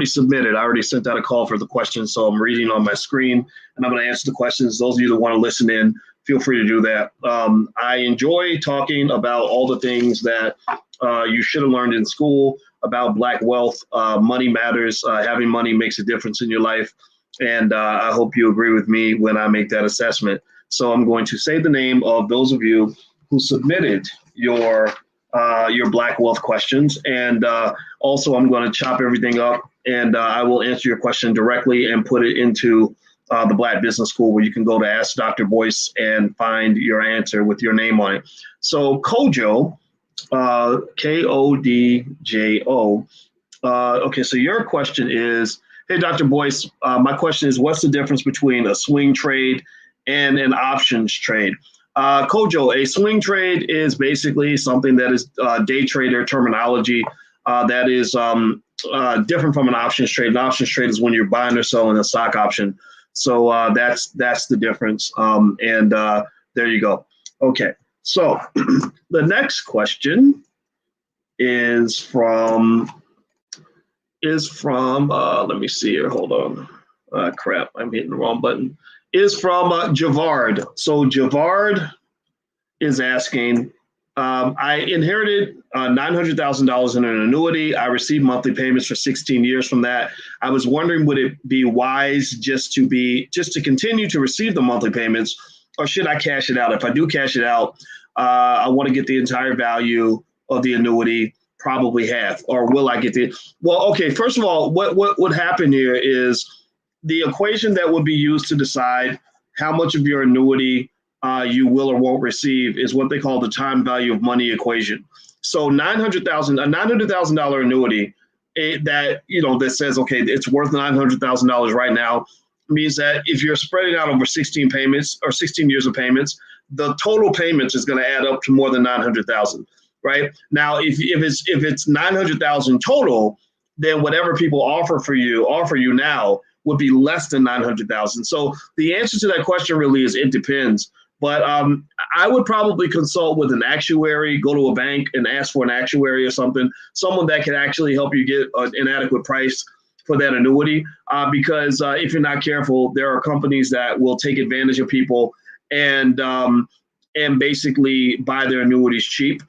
already submitted. I already sent out a call for the questions, so I'm reading on my screen, and I'm going to answer the questions. Those of you that want to listen in, feel free to do that. I enjoy talking about all the things that you should have learned in school about Black wealth. Money matters. Having money makes a difference in your life, and I hope you agree with me when I make that assessment. So I'm going to say the name of those of you who submitted your Black wealth questions, and also I'm going to chop everything up, and I will answer your question directly and put it into the Black Business School, where you can go to Ask Dr. Boyce and find your answer with your name on it. So Kojo, Kodjo. Okay, so your question is, hey, Dr. Boyce, my question is, what's the difference between a swing trade and an options trade? Kojo, a swing trade is basically something that is day trader terminology that is different from an options trade. An options trade is when you're buying or selling a stock option. So that's the difference. And there you go. Okay, so the next question is from let me see here. Hold on. Crap, I'm hitting the wrong button. Is from Javard. So Javard is asking, I inherited $900,000 in an annuity. I received monthly payments for 16 years from that. I was wondering, would it be wise just to continue to receive the monthly payments, or should I cash it out? If I do cash it out, I want to get the entire value of the annuity, probably half, or will I get well, okay, first of all, what would happen here is the equation that would be used to decide how much of your annuity you will or won't receive is what they call the time value of money equation. So a $900,000 annuity that says, okay, it's worth $900,000 right now, means that if you're spreading out over 16 payments or 16 years of payments, the total payments is going to add up to more than 900,000, right? Now, if it's 900,000 total, then whatever people offer you now would be less than 900,000. So the answer to that question really is it depends. But I would probably consult with an actuary, go to a bank and ask for an actuary or someone that can actually help you get an adequate price for that annuity. Because if you're not careful, there are companies that will take advantage of people and basically buy their annuities cheap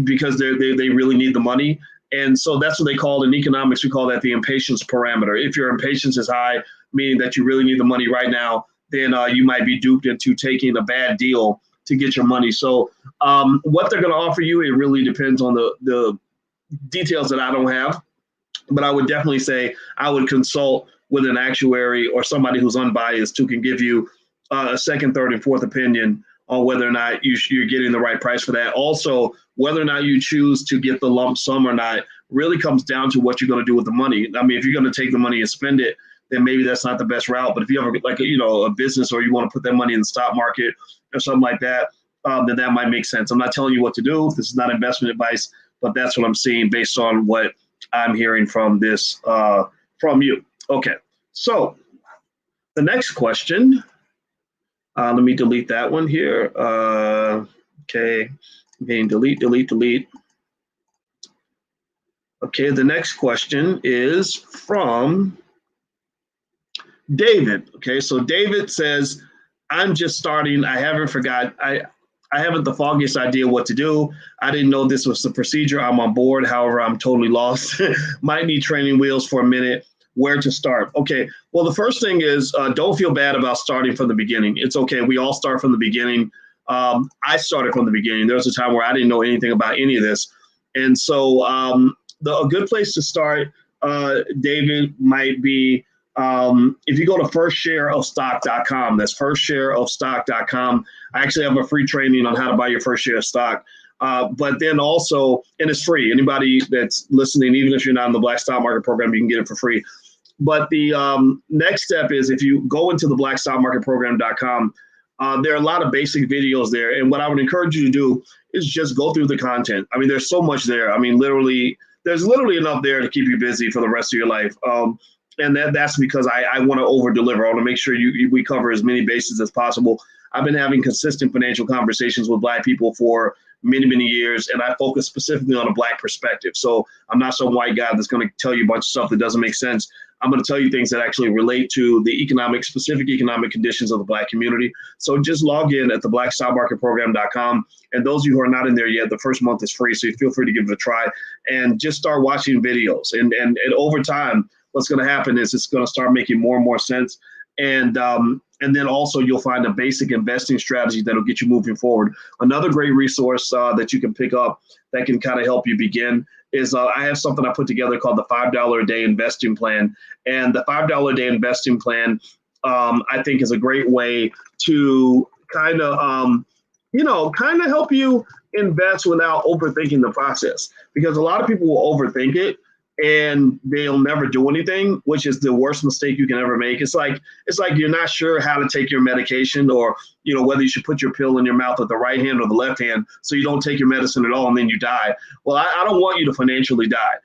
because they really need the money. And so that's what they call in economics, we call that the impatience parameter. If your impatience is high, meaning that you really need the money right now, then you might be duped into taking a bad deal to get your money. So what they're going to offer you, it really depends on the details that I don't have. But I would definitely say I would consult with an actuary or somebody who's unbiased who can give you a second, third, and fourth opinion on whether or not you're getting the right price for that. Also, whether or not you choose to get the lump sum or not really comes down to what you're going to do with the money. I mean, if you're going to take the money and spend it, then maybe that's not the best route. But if you have a business or you want to put that money in the stock market or something like that, then that might make sense. I'm not telling you what to do. This is not investment advice, but that's what I'm seeing based on what I'm hearing from this from you. Okay, so the next question. Let me delete that one here. Okay, being delete. Okay, the next question is from David. Okay, so David says, I'm just starting. I haven't the foggiest idea what to do. I didn't know this was the procedure. I'm on board. However, I'm totally lost. Might need training wheels for a minute. Where to start? Okay, well, the first thing is don't feel bad about starting from the beginning. It's okay. We all start from the beginning. I started from the beginning. There was a time where I didn't know anything about any of this. And so a good place to start, David, might be if you go to firstshareofstock.com. That's firstshareofstock.com. I actually have a free training on how to buy your first share of stock. But then also, and it's free. Anybody that's listening, even if you're not in the Black Stock Market Program, you can get it for free. But the next step is if you go into the blackstockmarketprogram.com, there are a lot of basic videos there. And what I would encourage you to do is just go through the content. I mean, there's so much there. I mean, there's literally enough there to keep you busy for the rest of your life. And that's because I want to over deliver. I want to make sure we cover as many bases as possible. I've been having consistent financial conversations with Black people for many, many years, and I focus specifically on a Black perspective. So I'm not some white guy that's going to tell you a bunch of stuff that doesn't make sense. I'm going to tell you things that actually relate to the specific economic conditions of the Black community. So just log in at theblackstockmarketprogram.com. And those of you who are not in there yet, the first month is free, so you feel free to give it a try and just start watching videos. And over time, what's going to happen is it's going to start making more and more sense. And then also you'll find a basic investing strategy that'll get you moving forward. Another great resource that you can pick up that can kind of help you begin is I have something I put together called the $5 a day investing plan. And the $5 a day investing plan, I think, is a great way to kind of help you invest without overthinking the process, because a lot of people will overthink it and they'll never do anything, which is the worst mistake you can ever make. It's like you're not sure how to take your medication, or whether you should put your pill in your mouth with the right hand or the left hand, so you don't take your medicine at all and then you die. Well, I don't want you to financially die.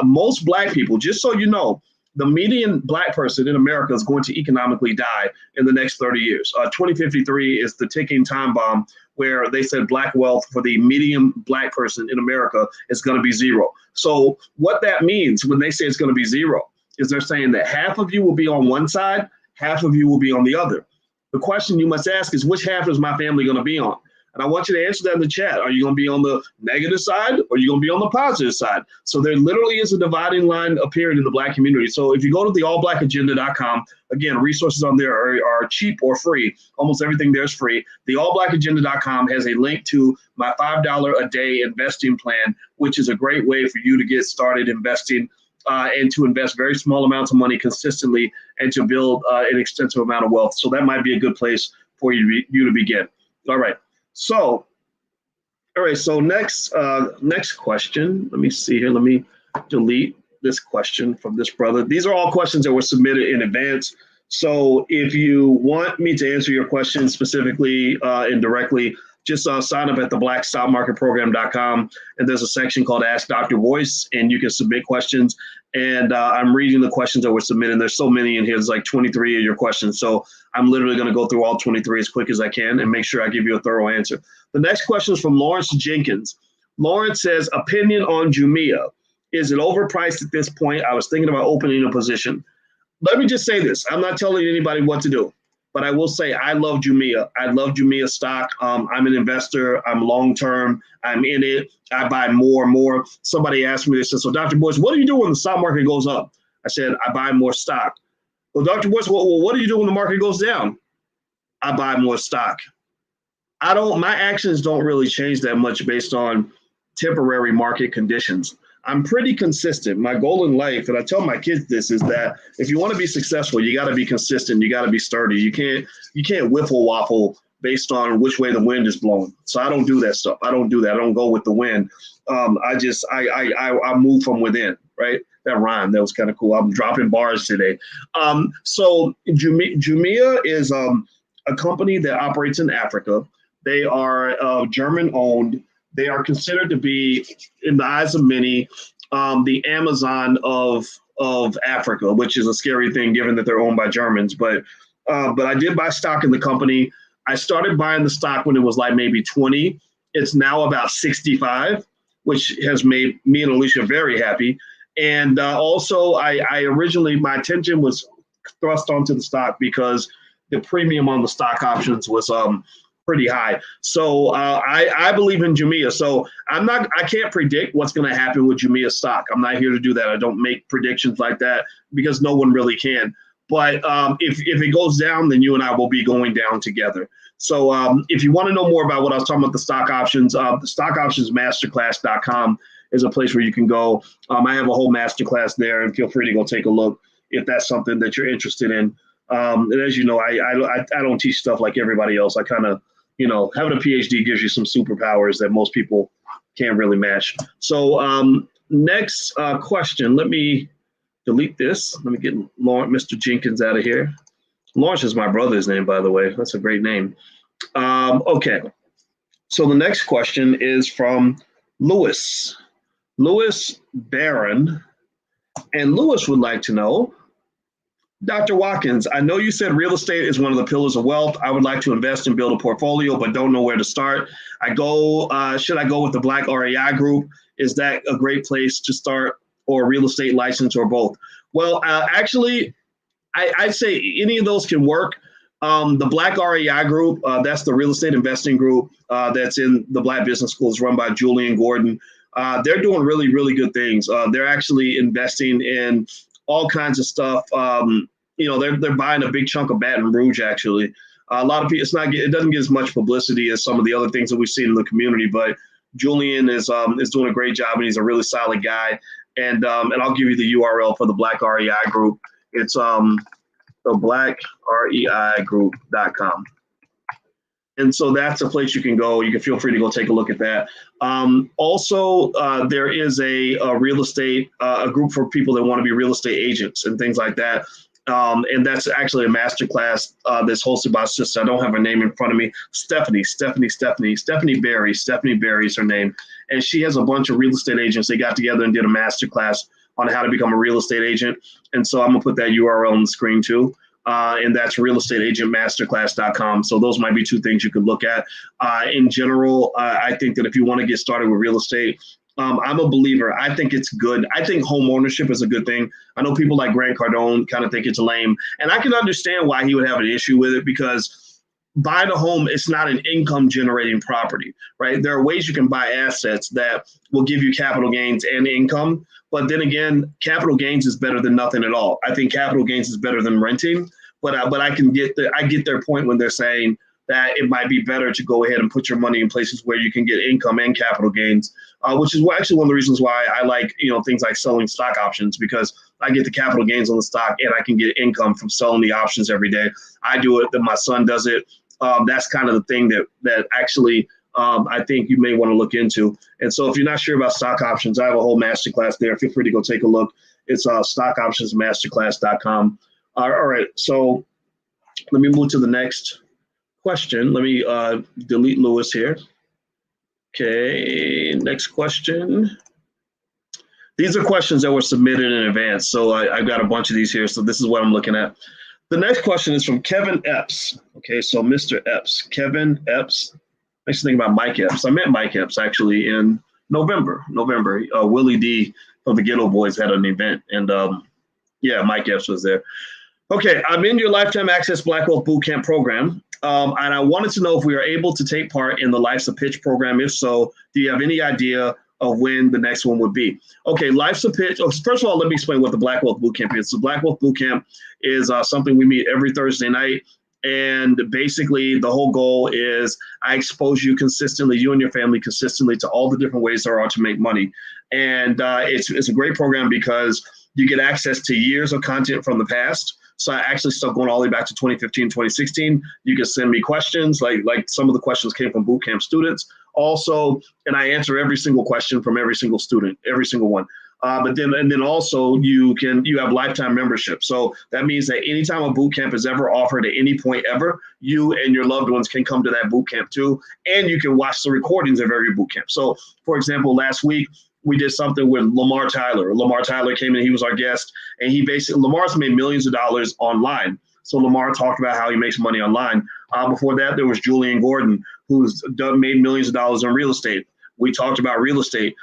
Most Black people, just so you know, the median Black person in America is going to economically die in the next 30 years. 2053 is the ticking time bomb, where they said Black wealth for the median Black person in America is going to be zero. So what that means when they say it's going to be zero is they're saying that half of you will be on one side, half of you will be on the other. The question you must ask is, which half is my family going to be on? And I want you to answer that in the chat. Are you going to be on the negative side, or are you going to be on the positive side? So there literally is a dividing line appearing in the Black community. So if you go to the allblackagenda.com, again, resources on there are cheap or free. Almost everything there is free. The allblackagenda.com has a link to my $5 a day investing plan, which is a great way for you to get started investing and to invest very small amounts of money consistently and to build an extensive amount of wealth. So that might be a good place for you to begin. All right. So next question. Let me see here. Let me delete this question from this brother. These are all questions that were submitted in advance. So if you want me to answer your question specifically and directly, just sign up at theblackstockmarketprogram.com, and there's a section called Ask Dr. Boyce, and you can submit questions. And I'm reading the questions that were submitted. There's so many in here. There's like 23 of your questions. So I'm literally going to go through all 23 as quick as I can and make sure I give you a thorough answer. The next question is from Lawrence Jenkins. Lawrence says, opinion on Jumia. Is it overpriced at this point? I was thinking about opening a position. Let me just say this. I'm not telling anybody what to do, but I will say I love Jumia. I love Jumia stock. I'm an investor. I'm long-term. I'm in it. I buy more and more. Somebody asked me this. So Dr. Boyce, what do you do when the stock market goes up? I said, I buy more stock. Well, Dr. Boyce, well, what do you do when the market goes down? I buy more stock. My actions don't really change that much based on temporary market conditions. I'm pretty consistent. My goal in life, and I tell my kids this, is that if you want to be successful, you got to be consistent. You got to be sturdy. You can't whiffle waffle based on which way the wind is blowing. So I don't do that stuff. I don't do that. I don't go with the wind. I move from within, right? That rhyme. That was kind of cool. I'm dropping bars today. So Jumia is a company that operates in Africa. They are German owned. They are considered to be, in the eyes of many, the Amazon of Africa, which is a scary thing given that they're owned by Germans. But I did buy stock in the company. I started buying the stock when it was like maybe 20. It's now about 65, which has made me and Alicia very happy. And also, I originally, my attention was thrust onto the stock because the premium on the stock options was pretty high. So I believe in Jumia. So I can't predict what's going to happen with Jumia stock. I'm not here to do that. I don't make predictions like that because no one really can. But if it goes down, then you and I will be going down together. So if you want to know more about what I was talking about, the stock options, the stockoptionsmasterclass.com is a place where you can go. I have a whole masterclass there, and feel free to go take a look if that's something that you're interested in. And as you know, I don't teach stuff like everybody else. I kind of, having a PhD gives you some superpowers that most people can't really match. So next question, let me delete this. Let me get Mr. Jenkins out of here. Lawrence is my brother's name, by the way. That's a great name. Okay. So the next question is from Lewis Barron. And Lewis would like to know, Dr. Watkins, I know you said real estate is one of the pillars of wealth. I would like to invest and build a portfolio, but don't know where to start. Should I go with the Black REI Group? Is that a great place to start, or real estate license, or both? Well, actually, I'd say any of those can work. The Black REI Group, that's the real estate investing group that's in the Black Business School, is run by Julian Gordon. They're doing really, really good things. They're actually investing in all kinds of stuff. They're buying a big chunk of Baton Rouge, actually. A lot of people, it doesn't get as much publicity as some of the other things that we've seen in the community, but Julian is doing a great job, and he's a really solid guy. And I'll give you the URL for the Black REI Group. It's the blackreigroup.com. And so that's a place you can go. You can feel free to go take a look at that. Also, there is a real estate, a group for people that want to be real estate agents and things like that. And that's actually a masterclass that's hosted by a sister. I don't have her name in front of me. Stephanie Berry. Stephanie Berry is her name. And she has a bunch of real estate agents. They got together and did a masterclass on how to become a real estate agent. And so I'm going to put that URL on the screen too. And that's realestateagentmasterclass.com. So those might be two things you could look at. In general, I think that if you want to get started with real estate, I'm a believer. I think it's good. I think home ownership is a good thing. I know people like Grant Cardone kind of think it's lame. And I can understand why he would have an issue with it, because buying a home, it's not an income generating property, right? There are ways you can buy assets that will give you capital gains and income. But then again, capital gains is better than nothing at all. I think capital gains is better than renting. But I get their point when they're saying that it might be better to go ahead and put your money in places where you can get income and capital gains, which is actually one of the reasons why I like things like selling stock options, because I get the capital gains on the stock and I can get income from selling the options every day. I do it, then my son does it. That's kind of the thing that actually I think you may want to look into. And so if you're not sure about stock options, I have a whole masterclass there. Feel free to go take a look. It's stockoptionsmasterclass.com. All right, so let me move to the next question. Let me delete Lewis here. Okay, next question. These are questions that were submitted in advance, so I've got a bunch of these here, so this is what I'm looking at. The next question is from Kevin Epps. Okay, so Mr. Epps, Kevin Epps. Makes me think about Mike Epps. I met Mike Epps actually in November. Willie D from the Ghetto Boys had an event, and Mike Epps was there. Okay, I'm in your Lifetime Access Black Wealth Bootcamp program, and I wanted to know if we are able to take part in the Life's a Pitch program. If so, do you have any idea of when the next one would be? Okay, Life's a Pitch. First of all, let me explain what the Black Wealth Bootcamp is. The Black Wealth Bootcamp is something we meet every Thursday night. And basically, the whole goal is I expose you consistently, you and your family consistently, to all the different ways there are to make money. And it's a great program because you get access to years of content from the past. So I actually stuck going all the way back to 2015, 2016. You can send me questions, like some of the questions came from bootcamp students. Also, and I answer every single question from every single student, every single one. But then also you have lifetime membership. So that means that anytime a boot camp is ever offered at any point ever, you and your loved ones can come to that boot camp too, and you can watch the recordings of every boot camp. So, for example, last week we did something with Lamar Tyler. Lamar Tyler came in, he was our guest, and Lamar's made millions of dollars online. So Lamar talked about how he makes money online. Before that, there was Julian Gordon, who's made millions of dollars in real estate. We talked about real estate.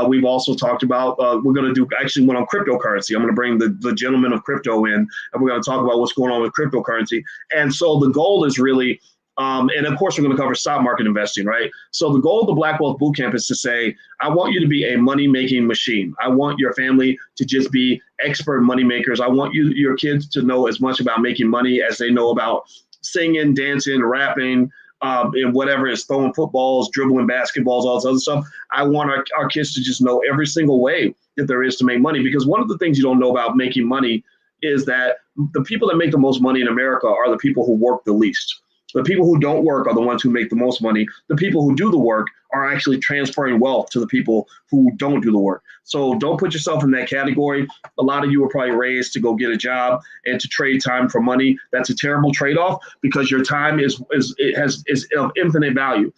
We've also talked about, we're going to do actually one on cryptocurrency. I'm going to bring the gentleman of crypto in, and we're going to talk about what's going on with cryptocurrency. And so the goal is really, and of course, we're going to cover stock market investing, right? So the goal of the Black Wealth Bootcamp is to say, I want you to be a money-making machine. I want your family to just be expert money makers. I want your kids to know as much about making money as they know about singing, dancing, rapping, and whatever is throwing footballs, dribbling basketballs, all this other stuff. I want our kids to just know every single way that there is to make money. Because one of the things you don't know about making money is that the people that make the most money in America are the people who work the least. The people who don't work are the ones who make the most money. The people who do the work are actually transferring wealth to the people who don't do the work. So don't put yourself in that category. A lot of you were probably raised to go get a job and to trade time for money. That's a terrible trade-off because your time is of infinite value.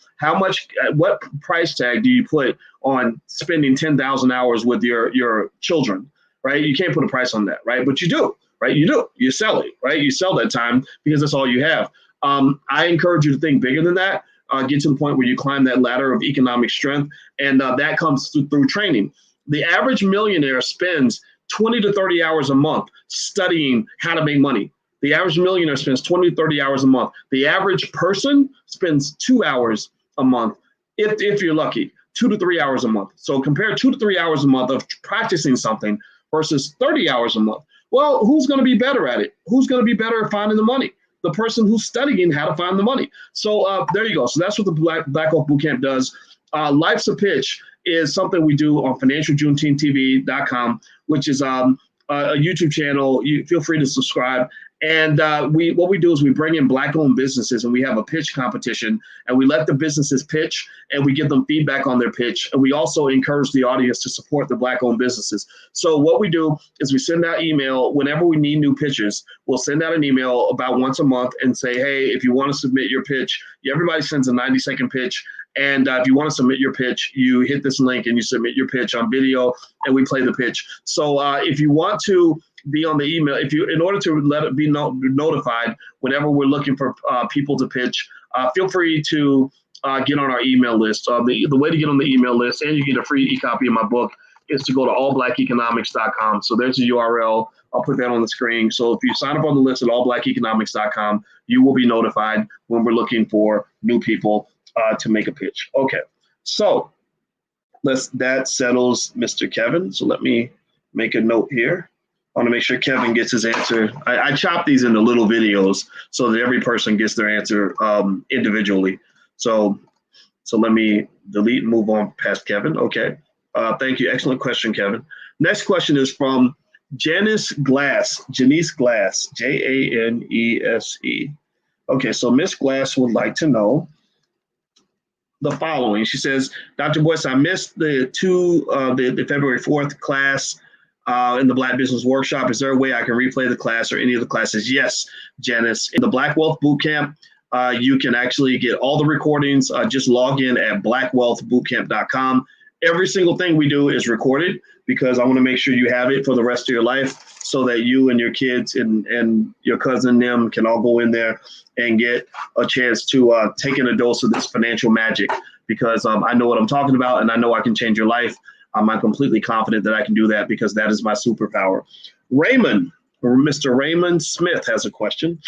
What price tag do you put on spending 10,000 hours with your children, right? You can't put a price on that, right? But you do. right? You do. You sell it, right? You sell that time because that's all you have. I encourage you to think bigger than that. Get to the point where you climb that ladder of economic strength, and that comes through training. The average millionaire spends 20 to 30 hours a month studying how to make money. The average millionaire spends 20 to 30 hours a month. The average person spends 2 hours a month, if you're lucky, 2 to 3 hours a month. So compare 2 to 3 hours a month of practicing something versus 30 hours a month. Well, who's going to be better at it? Who's going to be better at finding the money? The person who's studying how to find the money. So there you go. So that's what the Black Wealth Bootcamp does. Life's a Pitch is something we do on financialjuneteenth.tv.com, which is a YouTube channel. You feel free to subscribe. And what we do is we bring in Black-owned businesses, and we have a pitch competition, and we let the businesses pitch, and we give them feedback on their pitch. And we also encourage the audience to support the Black-owned businesses. So what we do is we send out email whenever we need new pitches. We'll send out an email about once a month and say, hey, if you want to submit your pitch, everybody sends a 90-second pitch. And if you want to submit your pitch, you hit this link and you submit your pitch on video, and we play the pitch. So if you want to be on the email, in order to let it be notified whenever we're looking for people to pitch, feel free to get on our email list. The way to get on the email list, and you get a free e-copy of my book, is to go to allblackeconomics.com. So there's a URL. I'll put that on the screen. So if you sign up on the list at allblackeconomics.com, you will be notified when we're looking for new people to make a pitch. Okay, so that settles Mr. Kevin. So let me make a note here. I want to make sure Kevin gets his answer. I chop these into little videos so that every person gets their answer individually. So let me delete and move on past Kevin. Okay, thank you. Excellent question, Kevin. Next question is from Janice Glass, Janese. Okay, so Miss Glass would like to know the following. She says, Dr. Boyce, I missed the February 4th class in the Black Business Workshop. Is there a way I can replay the class or any of the classes? Yes, Janice. In the Black Wealth Bootcamp, you can actually get all the recordings. Just log in at blackwealthbootcamp.com. Every single thing we do is recorded because I want to make sure you have it for the rest of your life so that you and your kids and your cousin them can all go in there and get a chance to take in a dose of this financial magic, because I know what I'm talking about and I know I can change your life. I'm completely confident that I can do that because that is my superpower. Raymond, or Mr. Raymond Smith, has a question.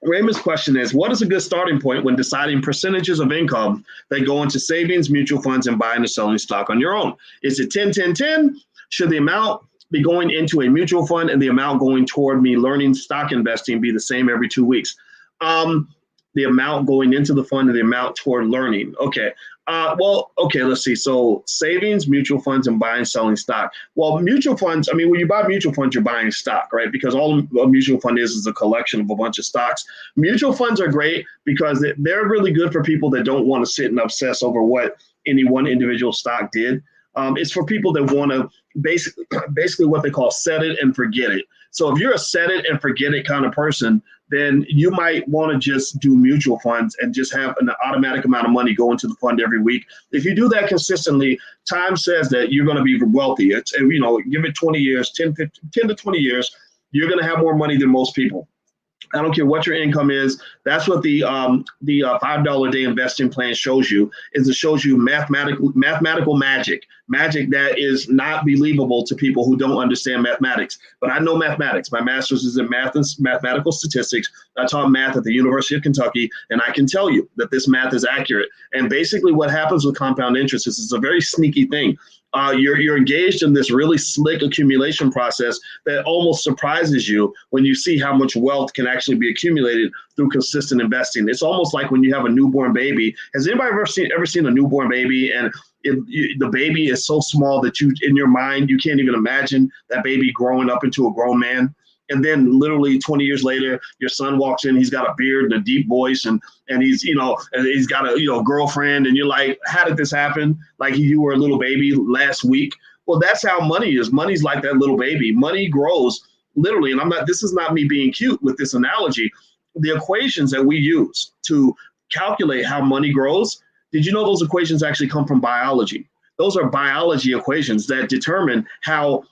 Raymond's question is, what is a good starting point when deciding percentages of income that go into savings, mutual funds, and buying and selling stock on your own? Is it 10-10-10? Should the amount be going into a mutual fund and the amount going toward me learning stock investing be the same every 2 weeks? The amount going into the fund and the amount toward learning. Okay. Okay, let's see. So savings, mutual funds, and buying, selling stock. Well, mutual funds, I mean, when you buy mutual funds, you're buying stock, right? Because all a mutual fund is a collection of a bunch of stocks. Mutual funds are great because they're really good for people that don't want to sit and obsess over what any one individual stock did. It's for people that want to basically what they call set it and forget it. So if you're a set it and forget it kind of person, then you might want to just do mutual funds and just have an automatic amount of money go into the fund every week. If you do that consistently, time says that you're going to be wealthy. It's, give it 20 years, 10 to 20 years, you're going to have more money than most people. I don't care what your income is. That's what the $5 a day investing plan shows you. Is it shows you mathematical magic that is not believable to people who don't understand mathematics. But I know mathematics. My master's is in math and mathematical statistics. I taught math at the University of Kentucky, and I can tell you that this math is accurate. And basically, what happens with compound interest is it's a very sneaky thing. You're engaged in this really slick accumulation process that almost surprises you when you see how much wealth can actually be accumulated through consistent investing. It's almost like when you have a newborn baby. Has anybody ever seen a newborn baby, and the baby is so small that in your mind, you can't even imagine that baby growing up into a grown man? And then literally 20 years later, your son walks in, he's got a beard and a deep voice, and he's, and he's got a girlfriend, and you're like, how did this happen? Like you were a little baby last week. Well, that's how money is. Money's like that little baby. Money grows literally. And this is not me being cute with this analogy. The equations that we use to calculate how money grows, did you know those equations actually come from biology? Those are biology equations that determine how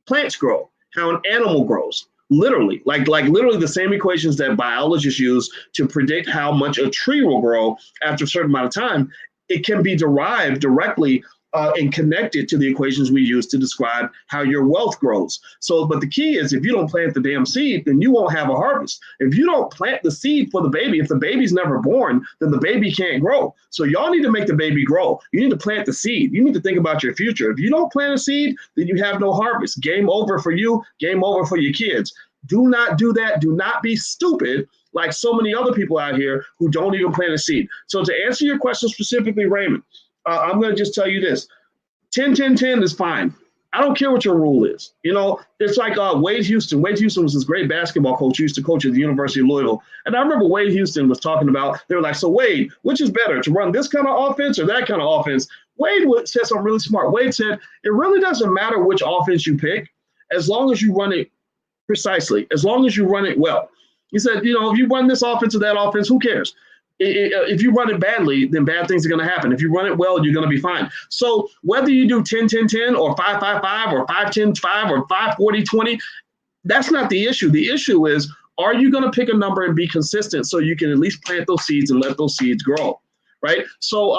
plants grow, how an animal grows. Literally, like literally the same equations that biologists use to predict how much a tree will grow after a certain amount of time, it can be derived directly and connected to the equations we use to describe how your wealth grows. So, but the key is if you don't plant the damn seed, then you won't have a harvest. If you don't plant the seed for the baby, if the baby's never born, then the baby can't grow. So y'all need to make the baby grow. You need to plant the seed. You need to think about your future. If you don't plant a seed, then you have no harvest. Game over for you, game over for your kids. Do not do that. Do not be stupid like so many other people out here who don't even plant a seed. So to answer your question specifically, Raymond, I'm going to just tell you this. 10-10-10 is fine. I don't care what your rule is. You know, it's like Wade Houston. Wade Houston was this great basketball coach who used to coach at the University of Louisville. And I remember Wade Houston was talking about, they were like, so Wade, which is better, to run this kind of offense or that kind of offense? Wade said something really smart. Wade said, it really doesn't matter which offense you pick as long as you run it precisely, as long as you run it well. He said, you know, if you run this offense or that offense, who cares? If you run it badly, then bad things are going to happen. If you run it well, you're going to be fine. So whether you do 10-10-10 or 5-5-5 or 5-10-5 or 5-40-20, that's not the issue. The issue is, are you going to pick a number and be consistent so you can at least plant those seeds and let those seeds grow, right? So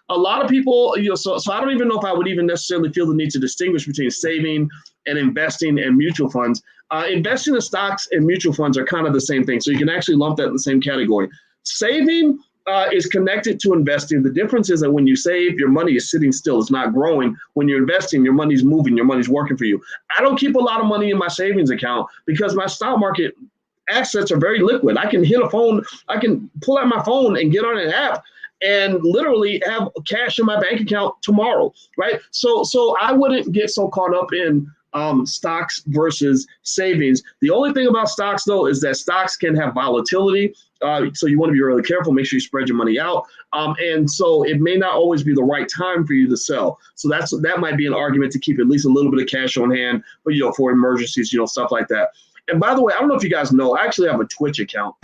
a lot of people, you know, so I don't even know if I would even necessarily feel the need to distinguish between saving and investing and mutual funds. Investing in stocks and mutual funds are kind of the same thing. So you can actually lump that in the same category. Saving is connected to investing. The difference is that when you save, your money is sitting still. It's not growing. When you're investing, your money's moving. Your money's working for you. I don't keep a lot of money in my savings account because my stock market assets are very liquid. I can hit a phone. I can pull out my phone and get on an app and literally have cash in my bank account tomorrow, right? So I wouldn't get so caught up in stocks versus savings. The only thing about stocks, though, is that stocks can have volatility. So you want to be really careful. Make sure you spread your money out. And so it may not always be the right time for you to sell. So that might be an argument to keep at least a little bit of cash on hand, but, you know, for emergencies, you know, stuff like that. And by the way, I don't know if you guys know, I actually have a Twitch account.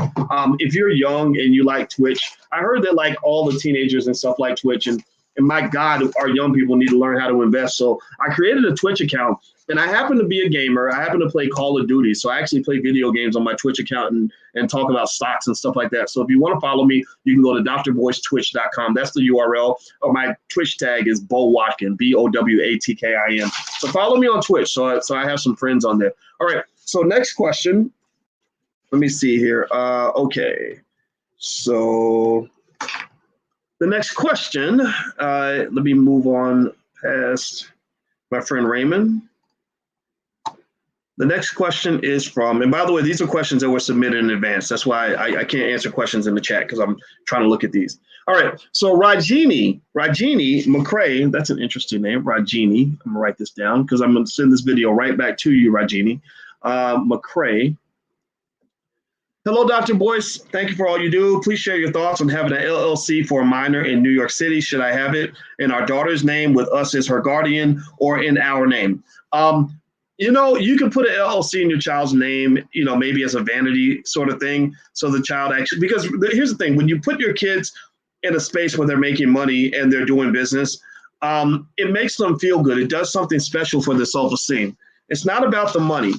If you're young and you like Twitch, I heard that like all the teenagers and stuff like Twitch, and my God, our young people need to learn how to invest. So I created a Twitch account, and I happen to be a gamer. I happen to play Call of Duty. So I actually play video games on my Twitch account and talk about stocks and stuff like that. So if you want to follow me, you can go to drboycetwitch.com. That's the URL. Or my Twitch tag is Bo Watkin, BOWATKIN. So follow me on Twitch. So I have some friends on there. All right. So next question. Let me see here. Okay. So the next question, let me move on past my friend Raymond. The next question is from, and by the way, these are questions that were submitted in advance. That's why I can't answer questions in the chat because I'm trying to look at these. All right, so Rajini McCrae, that's an interesting name, Rajini. I'm gonna write this down because I'm gonna send this video right back to you, Rajini. McCrae. Hello, Dr. Boyce. Thank you for all you do. Please share your thoughts on having an LLC for a minor in New York City. Should I have it in our daughter's name with us as her guardian or in our name? You know, you can put an LLC in your child's name, you know, maybe as a vanity sort of thing. So the child actually, because here's the thing, when you put your kids in a space where they're making money and they're doing business, it makes them feel good. It does something special for their self-esteem. It's not about the money.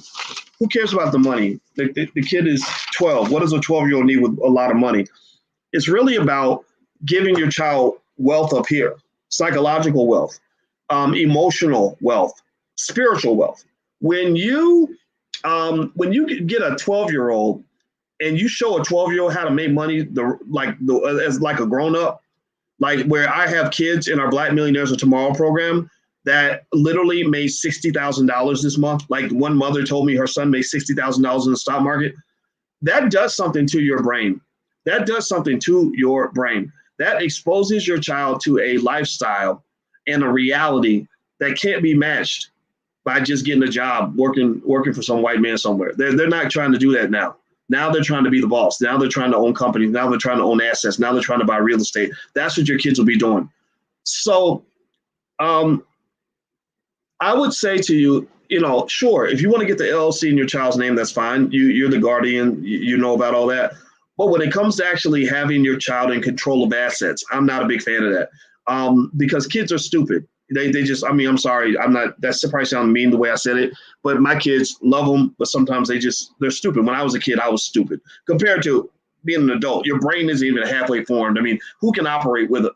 Who cares about the money? The kid is 12. What does a 12-year-old need with a lot of money? It's really about giving your child wealth up here, psychological wealth, emotional wealth, spiritual wealth. When you get a 12-year-old and you show a 12-year-old how to make money as like a grown-up, like where I have kids in our Black Millionaires of Tomorrow program that literally made $60,000 this month. Like one mother told me her son made $60,000 in the stock market. That does something to your brain. That does something to your brain. That exposes your child to a lifestyle and a reality that can't be matched by just getting a job working for some white man somewhere. They're not trying to do that now. Now they're trying to be the boss. Now they're trying to own companies. Now they're trying to own assets. Now they're trying to buy real estate. That's what your kids will be doing. So I would say to you, you know, sure, if you want to get the LLC in your child's name, that's fine. You're the guardian. You know about all that. But when it comes to actually having your child in control of assets, I'm not a big fan of that because kids are stupid. They just, I mean, I'm sorry, I'm not, that probably sounds mean the way I said it, but my kids love them, but sometimes they're stupid. When I was a kid, I was stupid compared to being an adult. Your brain isn't even halfway formed. I mean, who can operate with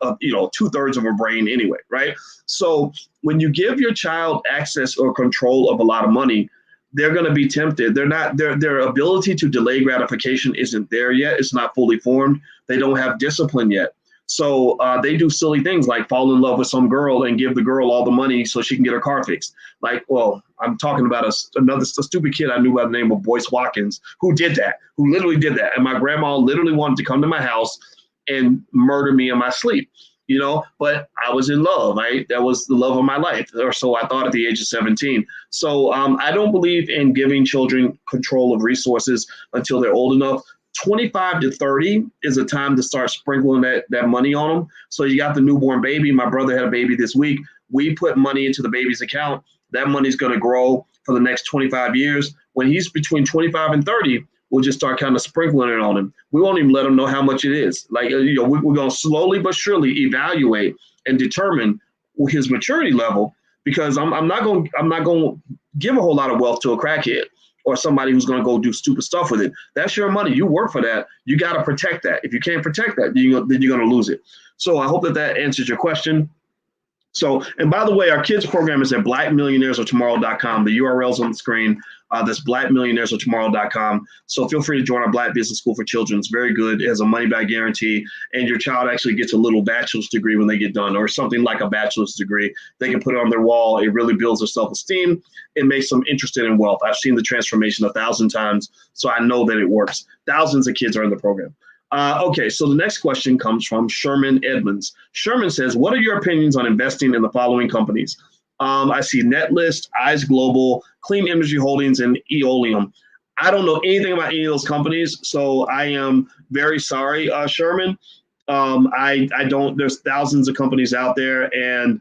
two-thirds of a brain anyway, right? So when you give your child access or control of a lot of money, they're going to be tempted. Their ability to delay gratification isn't there yet. It's not fully formed. They don't have discipline yet. So they do silly things like fall in love with some girl and give the girl all the money so she can get her car fixed. Like, well, I'm talking about a stupid kid I knew by the name of Boyce Watkins who did that, who literally did that. And my grandma literally wanted to come to my house and murder me in my sleep, but I was in love, right? That was the love of my life, or so I thought at the age of 17. So I don't believe in giving children control of resources until they're old enough. 25 to 30 is a time to start sprinkling that money on them. So you got the newborn baby. My brother had a baby this week. We put money into the baby's account. That money's going to grow for the next 25 years. When he's between 25 and 30, we'll just start kind of sprinkling it on him. We won't even let him know how much it is. Like, we're going to slowly but surely evaluate and determine his maturity level, because I'm not going to give a whole lot of wealth to a crackhead or somebody who's going to go do stupid stuff with it. That's your money. You work for that. You got to protect that. If you can't protect that, then you're going to lose it. So I hope that answers your question. So, and by the way, our kids program is at blackmillionairesoftomorrow.com. The URL's on the screen. That's blackmillionairesoftomorrow.com. So feel free to join our Black Business School for Children. It's very good. It has a money-back guarantee, and your child actually gets a little bachelor's degree when they get done, or something like a bachelor's degree. They can put it on their wall. It really builds their self-esteem. It makes them interested in wealth. I've seen the transformation 1,000 times, so I know that it works. Thousands of kids are in the program. Okay, so the next question comes from Sherman Edmonds. Sherman says, what are your opinions on investing in the following companies? I see Netlist, Eyes Global, Clean Energy Holdings, and Eolium. I don't know anything about any of those companies, so I am very sorry, Sherman. I don't, there's thousands of companies out there, and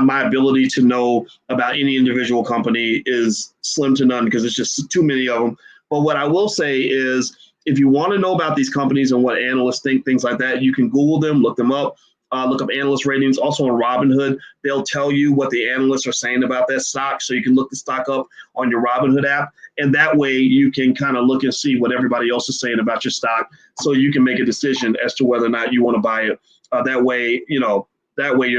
my ability to know about any individual company is slim to none because it's just too many of them. But what I will say is, if you want to know about these companies and what analysts think, things like that, you can Google them, look them up, look up analyst ratings. Also on Robinhood, they'll tell you what the analysts are saying about that stock. So you can look the stock up on your Robinhood app. And that way you can kind of look and see what everybody else is saying about your stock. So you can make a decision as to whether or not you want to buy it. That way you're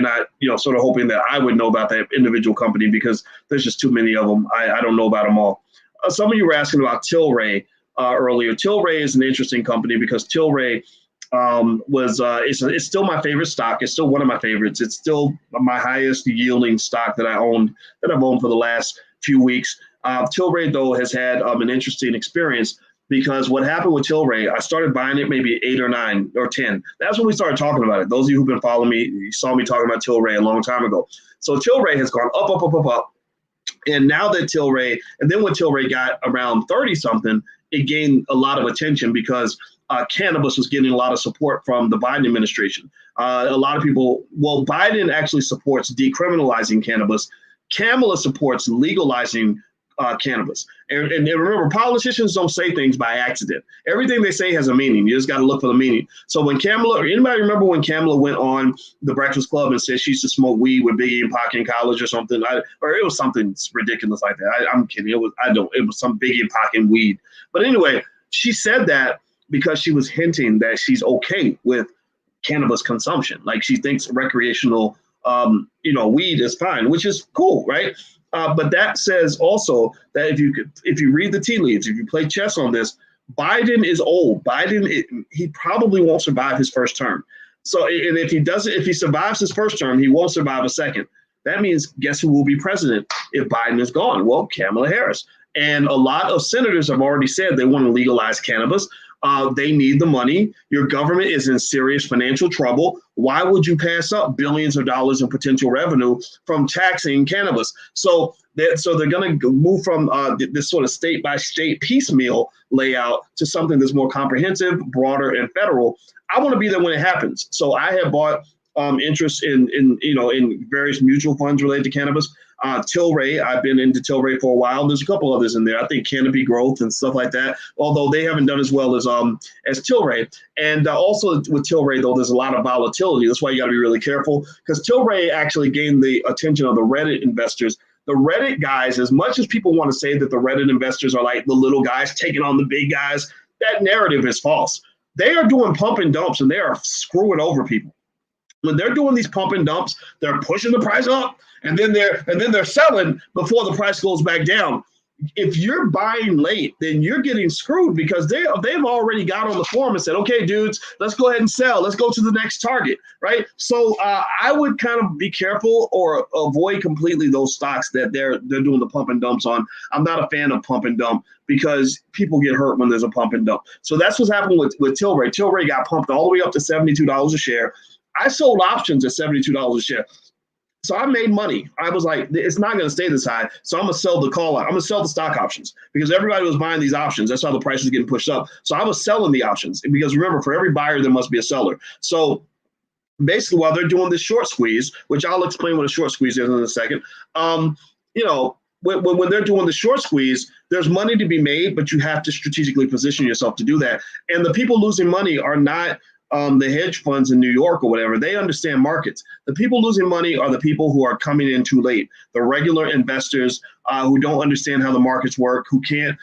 not, sort of hoping that I would know about that individual company, because there's just too many of them. I don't know about them all. Some of you were asking about Tilray earlier. Tilray is an interesting company because Tilray it's still my favorite stock. It's still one of my favorites. It's still my highest yielding stock that I've owned for the last few weeks. Tilray, though, has had an interesting experience, because what happened with Tilray, I started buying it maybe 8 or 9 or 10. That's when we started talking about it. Those of you who've been following me, you saw me talking about Tilray a long time ago. So Tilray has gone up, up, up, up, up. And now that Tilray, and then when Tilray got around 30 something, it gained a lot of attention because cannabis was getting a lot of support from the Biden administration. A lot of people, Biden actually supports decriminalizing cannabis. Kamala supports legalizing cannabis. And remember, politicians don't say things by accident. Everything they say has a meaning. You just got to look for the meaning. So when anybody remember when Kamala went on the Breakfast Club and said she used to smoke weed with Biggie and Pac in college or something, or it was something ridiculous like that. I'm kidding. It was some Biggie and Pac in weed. But anyway, she said that because she was hinting that she's okay with cannabis consumption. Like, she thinks recreational, weed is fine, which is cool, right? But that says also that if you read the tea leaves, if you play chess on this, Biden is old. He probably won't survive his first term. So, and if he survives his first term, he won't survive a second. That means, guess who will be president if Biden is gone? Well, Kamala Harris. And a lot of senators have already said they want to legalize cannabis. They need the money. Your government is in serious financial trouble. Why would you pass up billions of dollars in potential revenue from taxing cannabis? So they're going to move from this sort of state by state piecemeal layout to something that's more comprehensive, broader, and federal. I want to be there when it happens. So I have bought interest in various mutual funds related to cannabis. Tilray, I've been into Tilray for a while. There's a couple others in there. I think Canopy Growth and stuff like that, although they haven't done as well as Tilray. And also with Tilray, though, there's a lot of volatility. That's why you got to be really careful, because Tilray actually gained the attention of the Reddit investors. The Reddit guys, as much as people want to say that the Reddit investors are like the little guys taking on the big guys, that narrative is false. They are doing pump and dumps, and they are screwing over people. When they're doing these pump and dumps, they're pushing the price up, and then they're selling before the price goes back down. If you're buying late, then you're getting screwed, because they've already got on the forum and said, okay, dudes, let's go ahead and sell. Let's go to the next target, right? So I would kind of be careful or avoid completely those stocks that they're doing the pump and dumps on. I'm not a fan of pump and dump, because people get hurt when there's a pump and dump. So that's what's happened with Tilray. Tilray got pumped all the way up to $72 a share. I sold options at $72 a share. So I made money. I was like, it's not going to stay this high. So I'm going to sell the call out. I'm going to sell the stock options, because everybody was buying these options. That's how the price was getting pushed up. So I was selling the options, because remember, for every buyer, there must be a seller. So basically, while they're doing this short squeeze, which I'll explain what a short squeeze is in a second, when they're doing the short squeeze, there's money to be made, but you have to strategically position yourself to do that. And the people losing money are not the hedge funds in New York or whatever. They understand markets. The people losing money are the people who are coming in too late. The regular investors who don't understand how the markets work, who can't,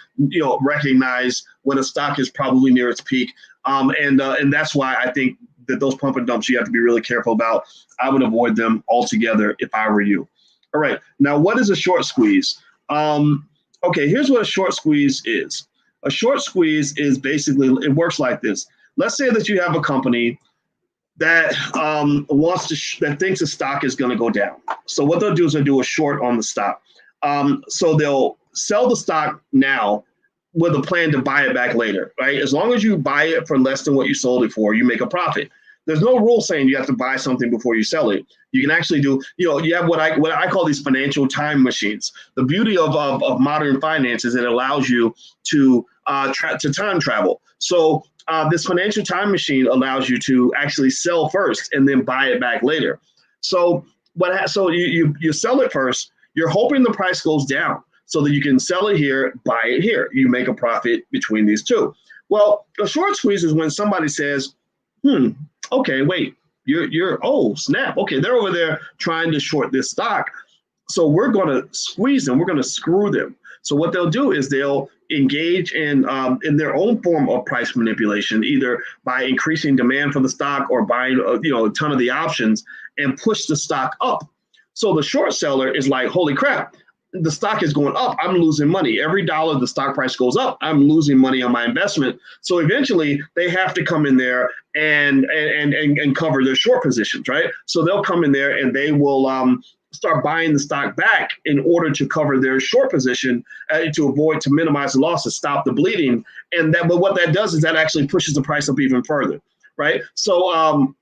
recognize when a stock is probably near its peak. And that's why I think that those pump and dumps you have to be really careful about. I would avoid them altogether if I were you. All right. Now, what is a short squeeze? Okay, here's what a short squeeze is. A short squeeze is basically, it works like this. Let's say that you have a company that that thinks the stock is going to go down. So what they'll do is they'll do a short on the stock. So they'll sell the stock now with a plan to buy it back later, right? As long as you buy it for less than what you sold it for, you make a profit. There's no rule saying you have to buy something before you sell it. You can actually do, you have what I call these financial time machines. The beauty of modern finance is it allows you to time travel. So this financial time machine allows you to actually sell first and then buy it back later. So you sell it first. You're hoping the price goes down so that you can sell it here, buy it here. You make a profit between these two. Well, a short squeeze is when somebody says, okay, wait, oh, snap. Okay, they're over there trying to short this stock. So we're going to squeeze them. We're going to screw them. So what they'll do is they'll engage in their own form of price manipulation, either by increasing demand for the stock or buying a ton of the options and push the stock up. So the short seller is like, holy crap, the stock is going up. I'm losing money. Every dollar the stock price goes up, I'm losing money on my investment. So eventually they have to come in there and cover their short positions, right? So they'll come in there and they will start buying the stock back in order to cover their short position to minimize the losses, stop the bleeding. But what that does is that actually pushes the price up even further, right? So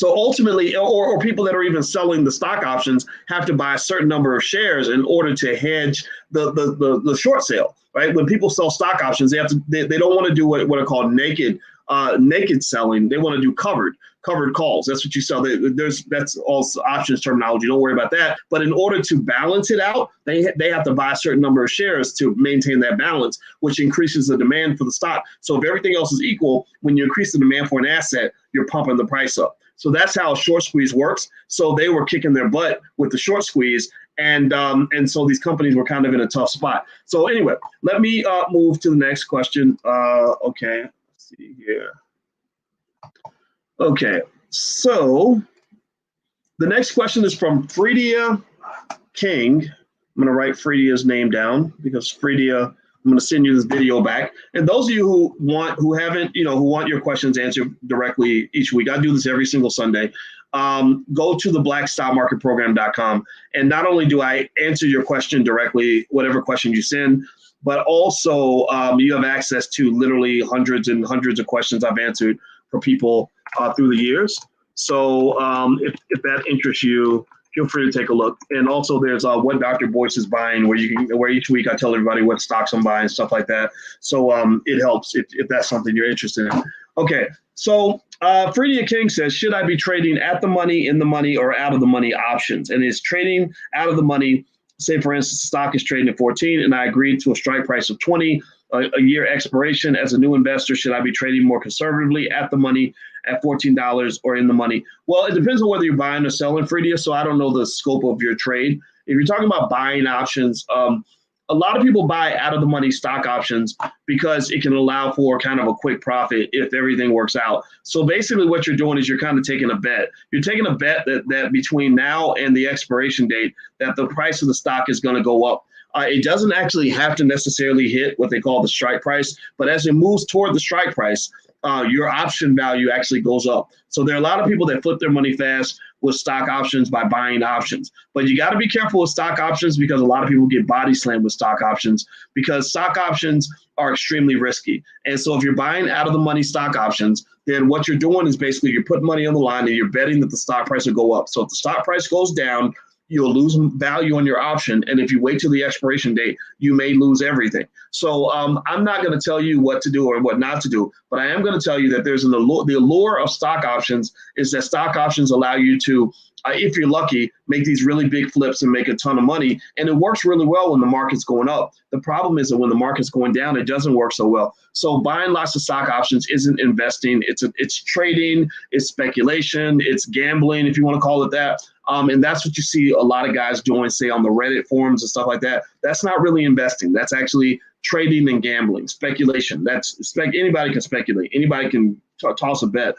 ultimately, or people that are even selling the stock options have to buy a certain number of shares in order to hedge the short sale, right? When people sell stock options, they don't want to do what are called naked selling. They want to do covered calls. That's what you sell. That's all options terminology. Don't worry about that. But in order to balance it out, they have to buy a certain number of shares to maintain that balance, which increases the demand for the stock. So if everything else is equal, when you increase the demand for an asset, you're pumping the price up. So that's how a short squeeze works. So they were kicking their butt with the short squeeze. And so these companies were kind of in a tough spot. So anyway, let me move to the next question. Okay, let's see here. Okay, so the next question is from Fredia King. I'm going to write Fredia's name down because Fredia, I'm going to send you this video back. And those of you who want your questions answered directly each week, I do this every single Sunday. Go to the blackstockmarketprogram.com. And not only do I answer your question directly, whatever question you send, but also you have access to literally hundreds and hundreds of questions I've answered for people through the years. So if that interests you, feel free to take a look. And also there's what Dr. Boyce is buying, where each week I tell everybody what stocks I'm buying, stuff like that. So it helps if that's something you're interested in. Okay, so Fredia King says, should I be trading at the money, in the money, or out of the money options? And is trading out of the money say for instance, stock is trading at 14 and I agreed to a strike price of 20, a year expiration. As a new investor, should I be trading more conservatively at the money at $14 or in the money? Well, it depends on whether you're buying or selling, Fredia, so I don't know the scope of your trade. If you're talking about buying options, a lot of people buy out of the money stock options because it can allow for kind of a quick profit if everything works out. So basically what you're doing is you're kind of taking a bet. You're taking a bet that between now and the expiration date, that the price of the stock is going to go up. It doesn't actually have to necessarily hit what they call the strike price, but as it moves toward the strike price, your option value actually goes up. So there are a lot of people that flip their money fast with stock options by buying options. But you got to be careful with stock options because a lot of people get body slammed with stock options because stock options are extremely risky. And so if you're buying out of the money stock options, then what you're doing is basically you're putting money on the line and you're betting that the stock price will go up. So if the stock price goes down, you'll lose value on your option. And if you wait till the expiration date, you may lose everything. So I'm not going to tell you what to do or what not to do, but I am going to tell you that there's the allure of stock options is that stock options allow you to, if you're lucky, make these really big flips and make a ton of money. And it works really well when the market's going up. The problem is that when the market's going down, it doesn't work so well. So buying lots of stock options isn't investing. It's trading, it's speculation, it's gambling, if you want to call it that. And that's what you see a lot of guys doing, say on the Reddit forums and stuff like that. That's not really investing. That's actually trading and gambling, speculation. Anybody can speculate. Anybody can toss a bet.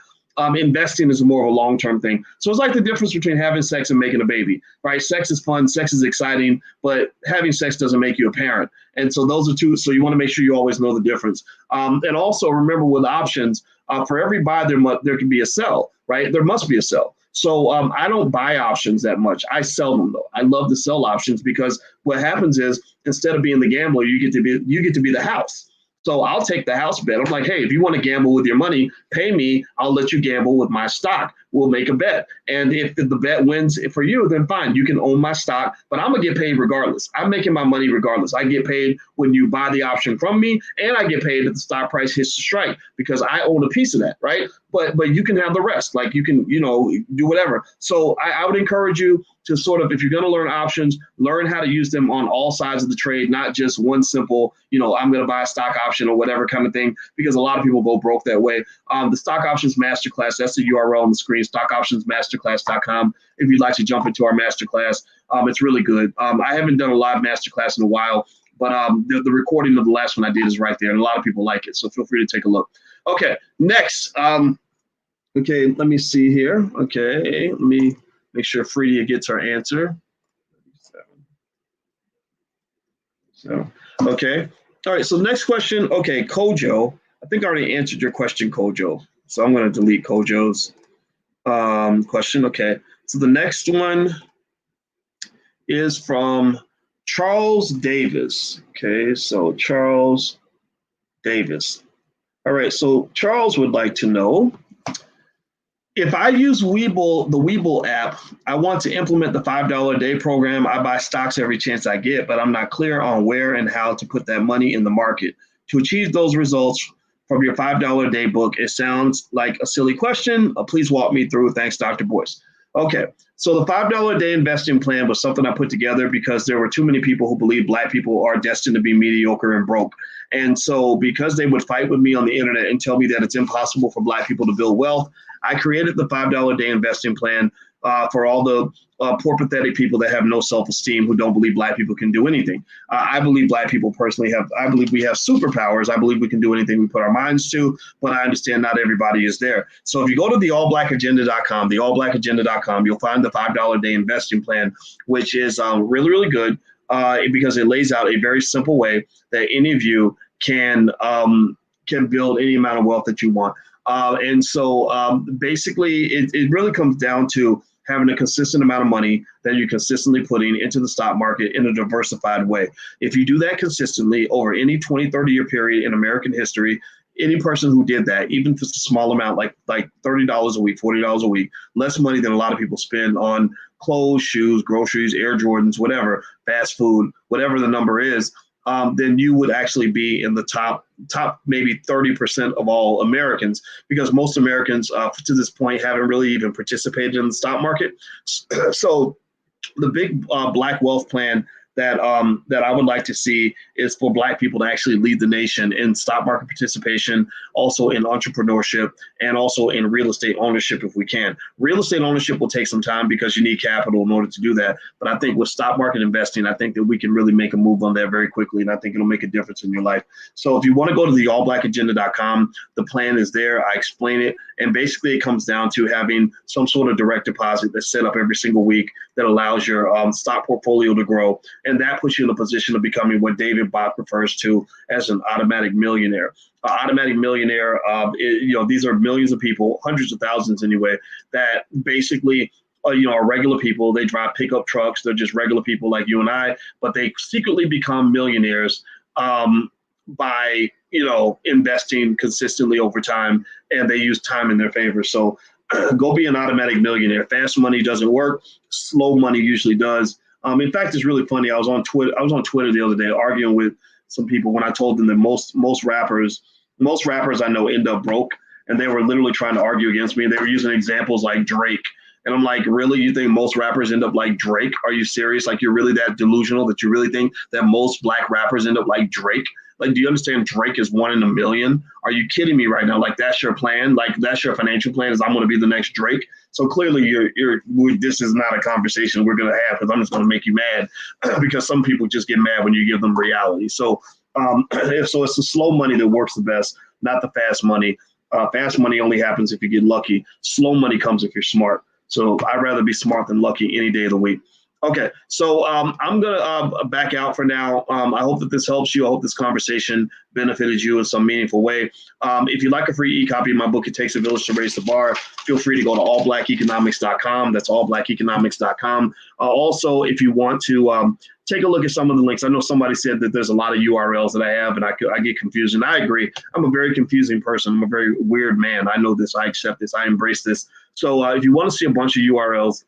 Investing is more of a long-term thing. So it's like the difference between having sex and making a baby, right? Sex is fun, sex is exciting, but having sex doesn't make you a parent. And so those are two. So you want to make sure you always know the difference. And also remember with options, for every buy, there can be a sell, right? There must be a sell. So I don't buy options that much. I sell them though. I love to sell options because what happens is instead of being the gambler, you get to be the house. So I'll take the house bet. I'm like, hey, if you want to gamble with your money, pay me. I'll let you gamble with my stock. We'll make a bet. And if the bet wins for you, then fine. You can own my stock, but I'm going to get paid regardless. I'm making my money regardless. I get paid when you buy the option from me, and I get paid if the stock price hits the strike because I own a piece of that, right? But you can have the rest. Like you can, do whatever. So I would encourage you to sort of, if you're going to learn options, learn how to use them on all sides of the trade, not just one simple, I'm going to buy a stock option or whatever kind of thing, because a lot of people go broke that way. The Stock Options Masterclass, that's the URL on the screen, stockoptionsmasterclass.com. If you'd like to jump into our masterclass, it's really good. I haven't done a live masterclass in a while, but the recording of the last one I did is right there, and a lot of people like it, so feel free to take a look. Okay, next. Okay, let me see here. Okay, let me make sure Fredia gets her answer. So, okay. All right, so next question. Okay, Kojo. I think I already answered your question, Kojo. So I'm going to delete Kojo's question. Okay, so the next one is from Charles Davis. Okay, so Charles Davis. All right, so Charles would like to know, if I use Webull, the Webull app, I want to implement the $5 a day program. I buy stocks every chance I get, but I'm not clear on where and how to put that money in the market. To achieve those results from your $5 a day book, it sounds like a silly question. Please walk me through. Thanks, Dr. Boyce. Okay, so the $5 a day investing plan was something I put together because there were too many people who believe Black people are destined to be mediocre and broke. And so because they would fight with me on the internet and tell me that it's impossible for Black people to build wealth, I created the $5 a day investing plan for all the poor, pathetic people that have no self-esteem, who don't believe Black people can do anything. I believe Black people personally I believe we have superpowers. I believe we can do anything we put our minds to, but I understand not everybody is there. So if you go to theallblackagenda.com, theallblackagenda.com, you'll find the $5 a day investing plan, which is really, really good because it lays out a very simple way that any of you can build any amount of wealth that you want. And so basically, it really comes down to having a consistent amount of money that you're consistently putting into the stock market in a diversified way. If you do that consistently over any 20, 30-year period in American history, any person who did that, even if it's a small amount, like $30 a week, $40 a week, less money than a lot of people spend on clothes, shoes, groceries, Air Jordans, whatever, fast food, whatever the number is, then you would actually be in the top maybe 30% of all Americans, because most Americans to this point haven't really even participated in the stock market. So the big Black Wealth Plan that I would like to see is for Black people to actually lead the nation in stock market participation, also in entrepreneurship, and also in real estate ownership if we can. Real estate ownership will take some time because you need capital in order to do that. But I think with stock market investing, I think that we can really make a move on that very quickly, and I think it'll make a difference in your life. So if you want to go to the allblackagenda.com, the plan is there. I explain it. And basically it comes down to having some sort of direct deposit that's set up every single week that allows your stock portfolio to grow. And that puts you in a position of becoming what David Bach refers to as an automatic millionaire. Automatic millionaire, these are millions of people, hundreds of thousands anyway, that basically are regular people. They drive pickup trucks. They're just regular people like you and I, but they secretly become millionaires by investing consistently over time, and they use time in their favor. So go be an automatic millionaire. Fast money doesn't work. Slow money usually does. In fact, it's really funny. I was on Twitter the other day arguing with some people when I told them that most rappers I know end up broke, and they were literally trying to argue against me. They were using examples like Drake. And I'm like, really? You think most rappers end up like Drake? Are you serious? Like, you're really that delusional that you really think that most Black rappers end up like Drake? Like, do you understand Drake is 1 in a million? Are you kidding me right now? Like, that's your plan? Like, that's your financial plan is I'm going to be the next Drake? So clearly this is not a conversation we're going to have, because I'm just going to make you mad because some people just get mad when you give them reality. So it's the slow money that works the best, not the fast money. Fast money only happens if you get lucky. Slow money comes if you're smart. So I'd rather be smart than lucky any day of the week. Okay, so I'm going to back out for now. I hope that this helps you. I hope this conversation benefited you in some meaningful way. If you'd like a free e-copy of my book, It Takes a Village to Raise the Bar, feel free to go to allblackeconomics.com. That's allblackeconomics.com. Also, if you want to take a look at some of the links. I know somebody said that there's a lot of URLs that I have, and I get confused. And I agree. I'm a very confusing person. I'm a very weird man. I know this. I accept this. I embrace this. So if you want to see a bunch of URLs,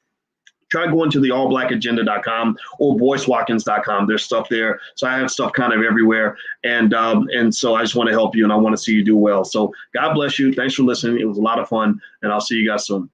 try going to the allblackagenda.com or boycewatkins.com. There's stuff there. So I have stuff kind of everywhere. And so I just want to help you, and I want to see you do well. So God bless you. Thanks for listening. It was a lot of fun, and I'll see you guys soon.